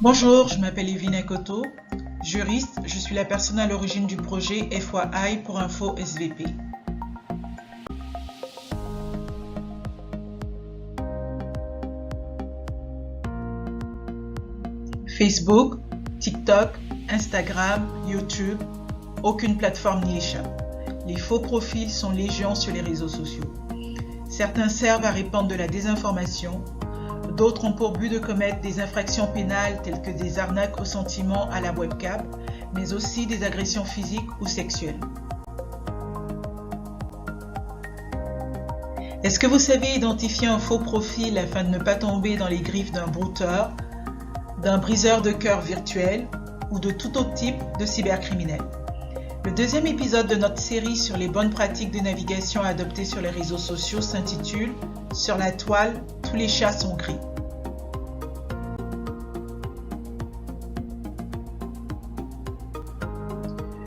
Bonjour, je m'appelle Evine Ekoto, juriste, je suis la personne à l'origine du projet FYI pour Info SVP. Facebook, TikTok, Instagram, YouTube, aucune plateforme n'y échappe. Les faux profils sont légion sur les réseaux sociaux. Certains servent à répandre de la désinformation, d'autres ont pour but de commettre des infractions pénales telles que des arnaques aux sentiments à la webcam, mais aussi des agressions physiques ou sexuelles. Est-ce que vous savez identifier un faux profil afin de ne pas tomber dans les griffes d'un brouteur, d'un briseur de cœur virtuel ou de tout autre type de cybercriminel? Le deuxième épisode de notre série sur les bonnes pratiques de navigation adoptées sur les réseaux sociaux s'intitule « Sur la toile, tous les chats sont gris ».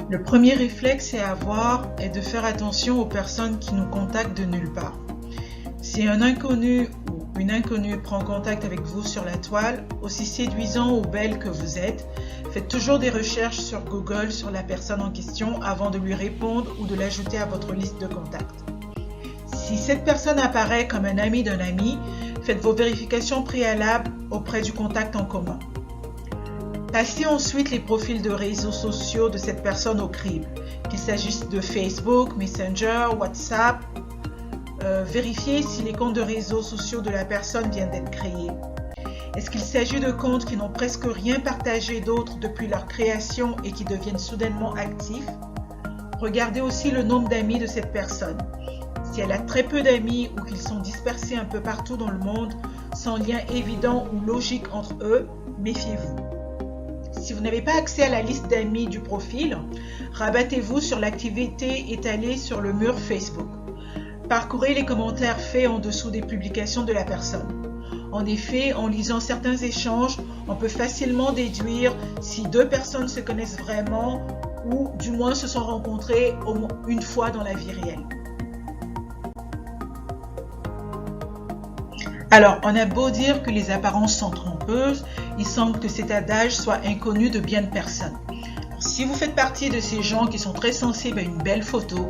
Le premier réflexe à avoir est de faire attention aux personnes qui nous contactent de nulle part. Si un inconnu ou une inconnue prend contact avec vous sur la toile, aussi séduisant ou belle que vous êtes, faites toujours des recherches sur Google sur la personne en question avant de lui répondre ou de l'ajouter à votre liste de contacts. Si cette personne apparaît comme un ami d'un ami, faites vos vérifications préalables auprès du contact en commun. Passez ensuite les profils de réseaux sociaux de cette personne au crible, qu'il s'agisse de Facebook, Messenger, WhatsApp. Vérifiez si les comptes de réseaux sociaux de la personne viennent d'être créés. Est-ce qu'il s'agit de comptes qui n'ont presque rien partagé d'autre depuis leur création et qui deviennent soudainement actifs? Regardez aussi le nombre d'amis de cette personne. Si elle a très peu d'amis ou qu'ils sont dispersés un peu partout dans le monde, sans lien évident ou logique entre eux, méfiez-vous. Si vous n'avez pas accès à la liste d'amis du profil, rabattez-vous sur l'activité étalée sur le mur Facebook. Parcourez les commentaires faits en dessous des publications de la personne. En effet, en lisant certains échanges, on peut facilement déduire si deux personnes se connaissent vraiment ou du moins se sont rencontrées au moins une fois dans la vie réelle. Alors, on a beau dire que les apparences sont trompeuses, il semble que cet adage soit inconnu de bien de personnes. Alors, si vous faites partie de ces gens qui sont très sensibles à une belle photo,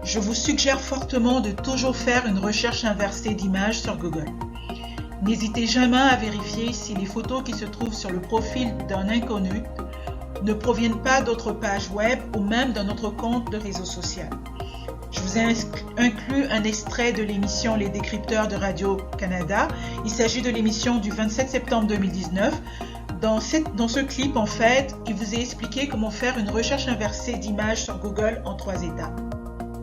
je vous suggère fortement de toujours faire une recherche inversée d'images sur Google. N'hésitez jamais à vérifier si les photos qui se trouvent sur le profil d'un inconnu ne proviennent pas d'autres pages web ou même d'un autre compte de réseau social. Je vous ai inclus un extrait de l'émission Les Décrypteurs de Radio-Canada. Il s'agit de l'émission du 27 septembre 2019. Dans ce clip, en fait, il vous est expliqué comment faire une recherche inversée d'images sur Google en 3 étapes.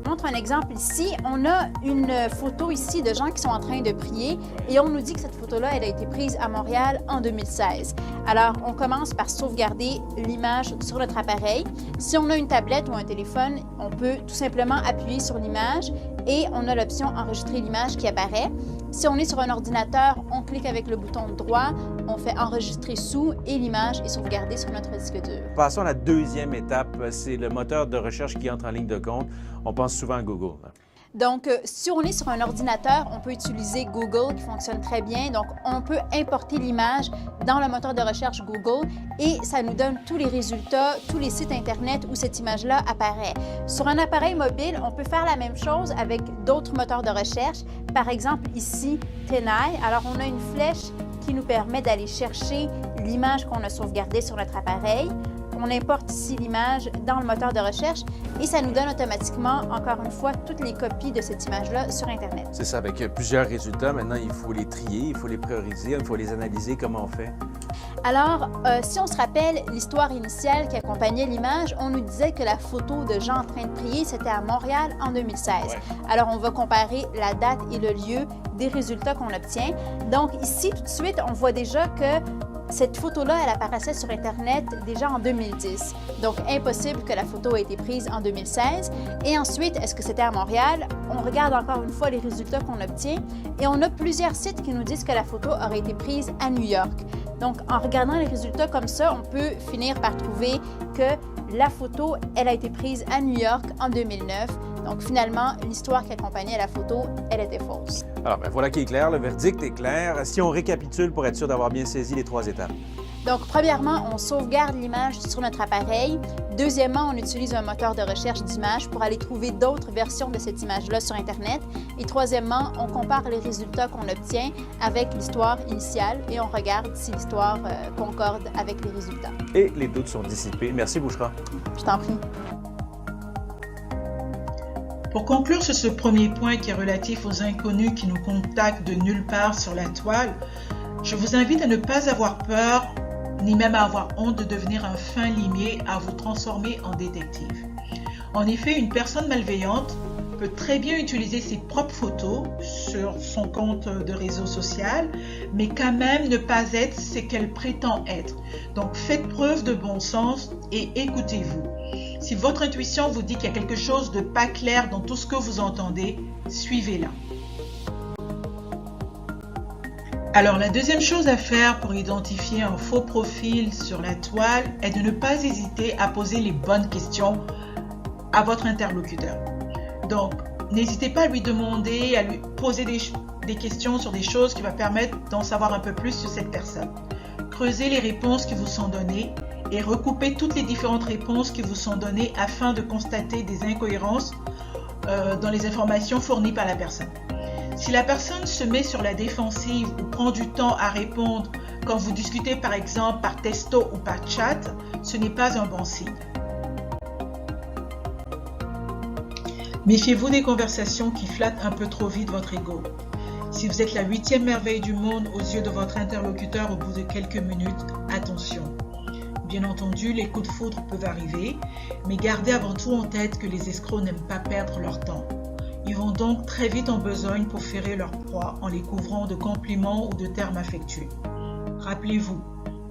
Je montre un exemple ici. On a une photo ici de gens qui sont en train de prier et on nous dit que cette photo-là, elle a été prise à Montréal en 2016. Alors, on commence par sauvegarder l'image sur notre appareil. Si on a une tablette ou un téléphone, on peut tout simplement appuyer sur l'image et on a l'option enregistrer l'image qui apparaît. Si on est sur un ordinateur, on clique avec le bouton droit, on fait enregistrer sous et l'image est sauvegardée sur notre disque dur. Passons à la deuxième étape, c'est le moteur de recherche qui entre en ligne de compte. On pense souvent à Google. Donc, si on est sur un ordinateur, on peut utiliser Google qui fonctionne très bien. Donc, on peut importer l'image dans le moteur de recherche Google et ça nous donne tous les résultats, tous les sites Internet où cette image-là apparaît. Sur un appareil mobile, on peut faire la même chose avec d'autres moteurs de recherche. Par exemple, ici, Tenai. Alors, on a une flèche qui nous permet d'aller chercher l'image qu'on a sauvegardée sur notre appareil. On importe ici l'image dans le moteur de recherche et ça nous donne automatiquement, encore une fois, toutes les copies de cette image-là sur Internet. C'est ça, avec plusieurs résultats. Maintenant, il faut les trier, il faut les prioriser, il faut les analyser. Comment on fait? Alors, si on se rappelle l'histoire initiale qui accompagnait l'image, on nous disait que la photo de gens en train de prier, c'était à Montréal en 2016. Ouais. Alors, on va comparer la date et le lieu des résultats qu'on obtient. Donc, ici, tout de suite, on voit déjà que cette photo-là, elle apparaissait sur Internet déjà en 2010. Donc, impossible que la photo ait été prise en 2016. Et ensuite, est-ce que c'était à Montréal? On regarde encore une fois les résultats qu'on obtient et on a plusieurs sites qui nous disent que la photo aurait été prise à New York. Donc, en regardant les résultats comme ça, on peut finir par trouver que la photo, elle a été prise à New York en 2009. Donc finalement, l'histoire qui accompagnait la photo, elle était fausse. Alors, voilà qui est clair, le verdict est clair. Si on récapitule pour être sûr d'avoir bien saisi les 3 étapes. Donc, premièrement, on sauvegarde l'image sur notre appareil. Deuxièmement, on utilise un moteur de recherche d'images pour aller trouver d'autres versions de cette image-là sur Internet. Et troisièmement, on compare les résultats qu'on obtient avec l'histoire initiale et on regarde si l'histoire concorde avec les résultats. Et les doutes sont dissipés. Merci, Bouchra. Je t'en prie. Pour conclure sur ce premier point qui est relatif aux inconnus qui nous contactent de nulle part sur la toile, je vous invite à ne pas avoir peur ni même à avoir honte de devenir un fin limier, à vous transformer en détective. En effet, une personne malveillante peut très bien utiliser ses propres photos sur son compte de réseau social, mais quand même ne pas être ce qu'elle prétend être. Donc faites preuve de bon sens et écoutez-vous. Si votre intuition vous dit qu'il y a quelque chose de pas clair dans tout ce que vous entendez, suivez-la. Alors, la deuxième chose à faire pour identifier un faux profil sur la toile est de ne pas hésiter à poser les bonnes questions à votre interlocuteur. Donc, n'hésitez pas à lui demander, à lui poser des questions sur des choses qui vont permettre d'en savoir un peu plus sur cette personne. Creusez les réponses qui vous sont données et recoupez toutes les différentes réponses qui vous sont données afin de constater des incohérences dans les informations fournies par la personne. Si la personne se met sur la défensive ou prend du temps à répondre quand vous discutez par exemple par texto ou par chat, ce n'est pas un bon signe. Méfiez-vous des conversations qui flattent un peu trop vite votre ego. Si vous êtes la 8e merveille du monde aux yeux de votre interlocuteur au bout de quelques minutes, attention. Bien entendu, les coups de foudre peuvent arriver, mais gardez avant tout en tête que les escrocs n'aiment pas perdre leur temps. Ils vont donc très vite en besogne pour ferrer leur proie en les couvrant de compliments ou de termes affectueux. Rappelez-vous,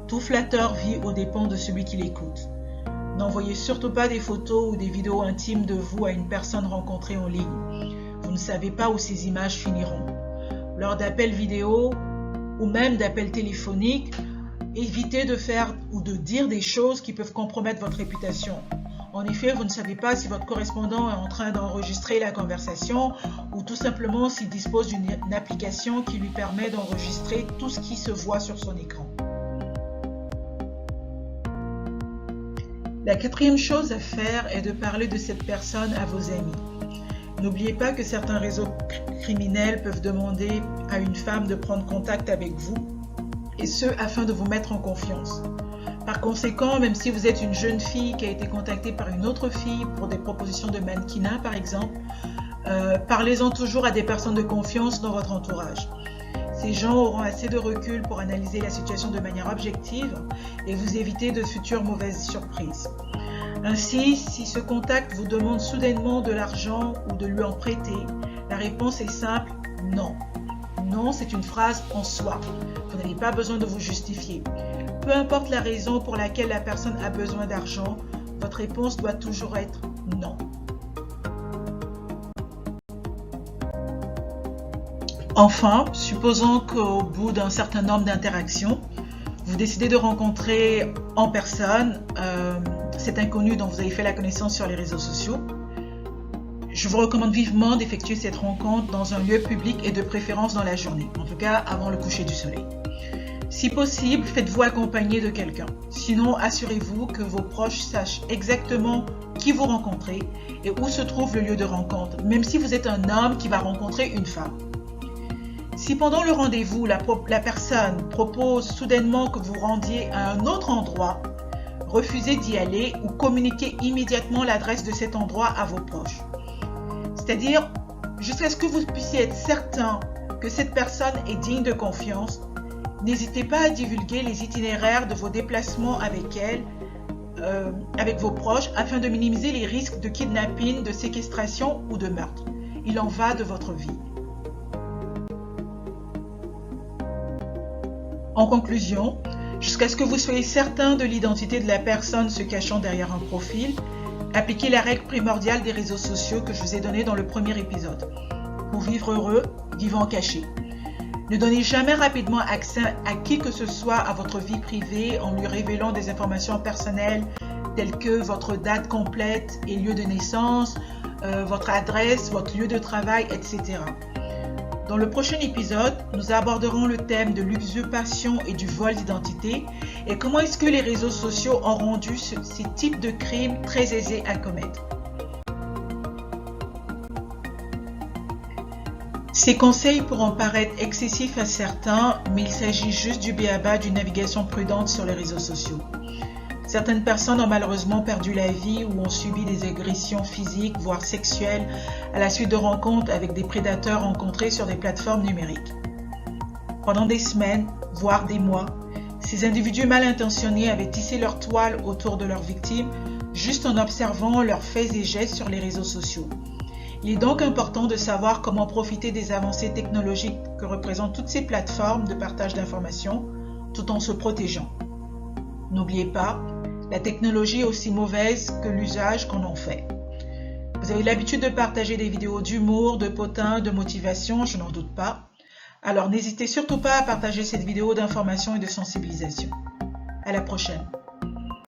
tout flatteur vit aux dépens de celui qui l'écoute. N'envoyez surtout pas des photos ou des vidéos intimes de vous à une personne rencontrée en ligne. Vous ne savez pas où ces images finiront. Lors d'appels vidéo ou même d'appels téléphoniques, évitez de faire ou de dire des choses qui peuvent compromettre votre réputation. En effet, vous ne savez pas si votre correspondant est en train d'enregistrer la conversation ou tout simplement s'il dispose d'une application qui lui permet d'enregistrer tout ce qui se voit sur son écran. La 4e chose à faire est de parler de cette personne à vos amis. N'oubliez pas que certains réseaux criminels peuvent demander à une femme de prendre contact avec vous, et ce afin de vous mettre en confiance. Par conséquent, même si vous êtes une jeune fille qui a été contactée par une autre fille pour des propositions de mannequinat par exemple, parlez-en toujours à des personnes de confiance dans votre entourage. Ces gens auront assez de recul pour analyser la situation de manière objective et vous éviter de futures mauvaises surprises. Ainsi, si ce contact vous demande soudainement de l'argent ou de lui en prêter, la réponse est simple, non. Non, c'est une phrase en soi. Vous n'avez pas besoin de vous justifier. Peu importe la raison pour laquelle la personne a besoin d'argent, votre réponse doit toujours être non. Enfin, supposons qu'au bout d'un certain nombre d'interactions, vous décidez de rencontrer en personne cet inconnu dont vous avez fait la connaissance sur les réseaux sociaux. Je vous recommande vivement d'effectuer cette rencontre dans un lieu public et de préférence dans la journée, en tout cas avant le coucher du soleil. Si possible, faites-vous accompagner de quelqu'un. Sinon, assurez-vous que vos proches sachent exactement qui vous rencontrez et où se trouve le lieu de rencontre, même si vous êtes un homme qui va rencontrer une femme. Si pendant le rendez-vous, la personne propose soudainement que vous rendiez à un autre endroit, refusez d'y aller ou communiquez immédiatement l'adresse de cet endroit à vos proches. C'est-à-dire, jusqu'à ce que vous puissiez être certain que cette personne est digne de confiance, n'hésitez pas à divulguer les itinéraires de vos déplacements avec elle, avec vos proches, afin de minimiser les risques de kidnapping, de séquestration ou de meurtre. Il en va de votre vie. En conclusion, jusqu'à ce que vous soyez certain de l'identité de la personne se cachant derrière un profil, appliquez la règle primordiale des réseaux sociaux que je vous ai donnée dans le premier épisode. Pour vivre heureux, vivant caché. Ne donnez jamais rapidement accès à qui que ce soit à votre vie privée en lui révélant des informations personnelles telles que votre date complète et lieu de naissance, votre adresse, votre lieu de travail, etc. Dans le prochain épisode, nous aborderons le thème de l'usurpation et du vol d'identité et comment est-ce que les réseaux sociaux ont rendu ces types de crimes très aisés à commettre. Ces conseils pourront paraître excessifs à certains, mais il s'agit juste du b.a.-ba d'une navigation prudente sur les réseaux sociaux. Certaines personnes ont malheureusement perdu la vie ou ont subi des agressions physiques, voire sexuelles, à la suite de rencontres avec des prédateurs rencontrés sur des plateformes numériques. Pendant des semaines, voire des mois, ces individus mal intentionnés avaient tissé leur toile autour de leurs victimes juste en observant leurs faits et gestes sur les réseaux sociaux. Il est donc important de savoir comment profiter des avancées technologiques que représentent toutes ces plateformes de partage d'informations tout en se protégeant. N'oubliez pas, la technologie est aussi mauvaise que l'usage qu'on en fait. Vous avez l'habitude de partager des vidéos d'humour, de potins, de motivation, je n'en doute pas. Alors n'hésitez surtout pas à partager cette vidéo d'information et de sensibilisation. À la prochaine.